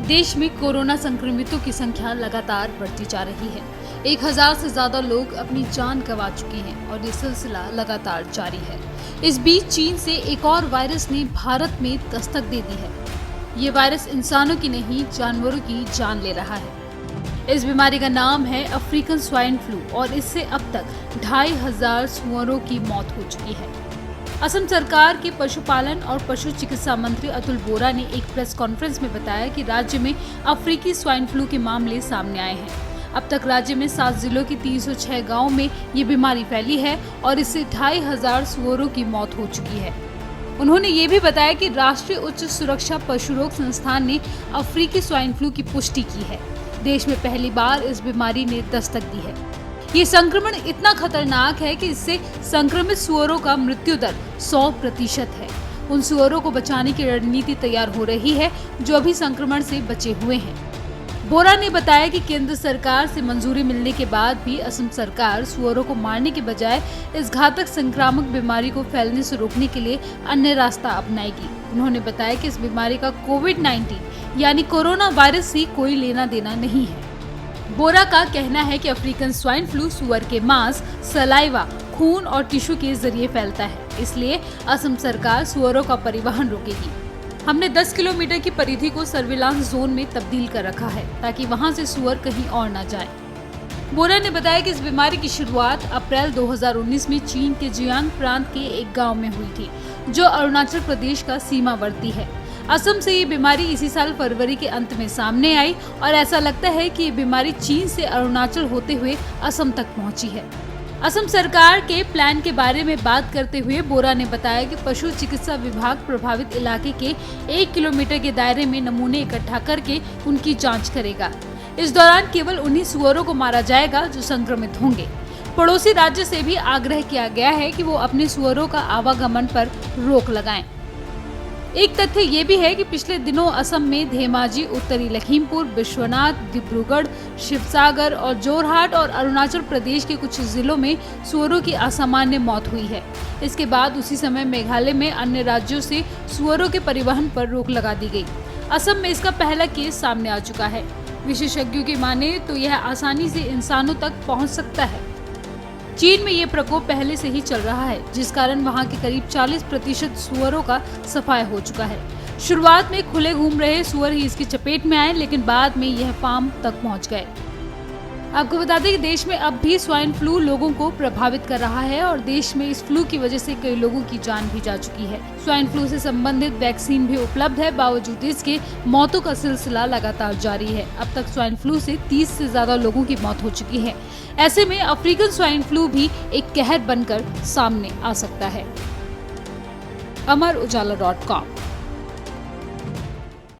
देश में कोरोना संक्रमितों की संख्या लगातार बढ़ती जा रही है। 1000 से ज्यादा लोग अपनी जान गंवा चुके हैं और ये सिलसिला लगातार जारी है। इस बीच चीन से एक और वायरस ने भारत में दस्तक दे दी है। ये वायरस इंसानों की नहीं, जानवरों की जान ले रहा है। इस बीमारी का नाम है अफ्रीकन स्वाइन फ्लू और इससे अब तक 2500 सुअरों की मौत हो चुकी है। असम सरकार के पशुपालन और पशु चिकित्सा मंत्री अतुल बोरा ने एक प्रेस कॉन्फ्रेंस में बताया कि राज्य में अफ्रीकी स्वाइन फ्लू के मामले सामने आए हैं। अब तक राज्य में 7 जिलों की 306 गांवों में ये बीमारी फैली है और इससे 2500 सुअरों की मौत हो चुकी है। उन्होंने ये भी बताया कि राष्ट्रीय उच्च सुरक्षा पशु रोग संस्थान ने अफ्रीकी स्वाइन फ्लू की पुष्टि की है। देश में पहली बार इस बीमारी ने दस्तक दी है। ये संक्रमण इतना खतरनाक है कि इससे संक्रमित सुअरों का मृत्यु दर 100% है। उन सुअरों को बचाने की रणनीति तैयार हो रही है जो अभी संक्रमण से बचे हुए हैं। बोरा ने बताया कि केंद्र सरकार से मंजूरी मिलने के बाद भी असम सरकार सुअरों को मारने के बजाय इस घातक संक्रामक बीमारी को फैलने से रोकने के लिए अन्य रास्ता अपनाएगी। उन्होंने बताया कि इस बीमारी का कोविड-19 यानी कोरोना वायरस से कोई लेना देना नहीं है। बोरा का कहना है कि अफ्रीकन स्वाइन फ्लू सुअर के मांस, सलाइवा, खून और टिश्यू के जरिए फैलता है, इसलिए असम सरकार सुअरों का परिवहन रोकेगी। हमने 10 किलोमीटर की परिधि को सर्विलांस जोन में तब्दील कर रखा है ताकि वहां से सुअर कहीं और न जाए। बोरा ने बताया कि इस बीमारी की शुरुआत अप्रैल 2019 में चीन के जियांग प्रांत के एक गाँव में हुई थी, जो अरुणाचल प्रदेश का सीमावर्ती है। असम से ये बीमारी इसी साल फरवरी के अंत में सामने आई और ऐसा लगता है कि ये बीमारी चीन से अरुणाचल होते हुए असम तक पहुंची है। असम सरकार के प्लान के बारे में बात करते हुए बोरा ने बताया कि पशु चिकित्सा विभाग प्रभावित इलाके के 1 किलोमीटर के दायरे में नमूने इकट्ठा करके उनकी जांच करेगा। इस दौरान केवल उन्हीं सुअरों को मारा जाएगा जो संक्रमित होंगे। पड़ोसी राज्य से भी आग्रह किया गया है कि वो अपने सुअरों का आवागमन पर रोक लगाएं। एक तथ्य ये भी है कि पिछले दिनों असम में धेमाजी, उत्तरी लखीमपुर, विश्वनाथ, डिब्रूगढ़, शिवसागर और जोरहाट और अरुणाचल प्रदेश के कुछ जिलों में सुअरों की असामान्य मौत हुई है। इसके बाद उसी समय मेघालय में अन्य राज्यों से सुअरों के परिवहन पर रोक लगा दी गई। असम में इसका पहला केस सामने आ चुका है। विशेषज्ञों की माने तो यह आसानी से इंसानों तक पहुँच सकता है। चीन में ये प्रकोप पहले से ही चल रहा है, जिस कारण वहां के करीब 40% सुअरों का सफाया हो चुका है। शुरुआत में खुले घूम रहे सुअर ही इसकी चपेट में आए, लेकिन बाद में यह फार्म तक पहुंच गए। आपको बता दें कि देश में अब भी स्वाइन फ्लू लोगों को प्रभावित कर रहा है और देश में इस फ्लू की वजह से कई लोगों की जान भी जा चुकी है। स्वाइन फ्लू से संबंधित वैक्सीन भी उपलब्ध है, बावजूद इसके मौतों का सिलसिला लगातार जारी है। अब तक स्वाइन फ्लू से 30 से ज्यादा लोगों की मौत हो चुकी है। ऐसे में अफ्रीकन स्वाइन फ्लू भी एक कहर बनकर सामने आ सकता है। अमर उजाला.com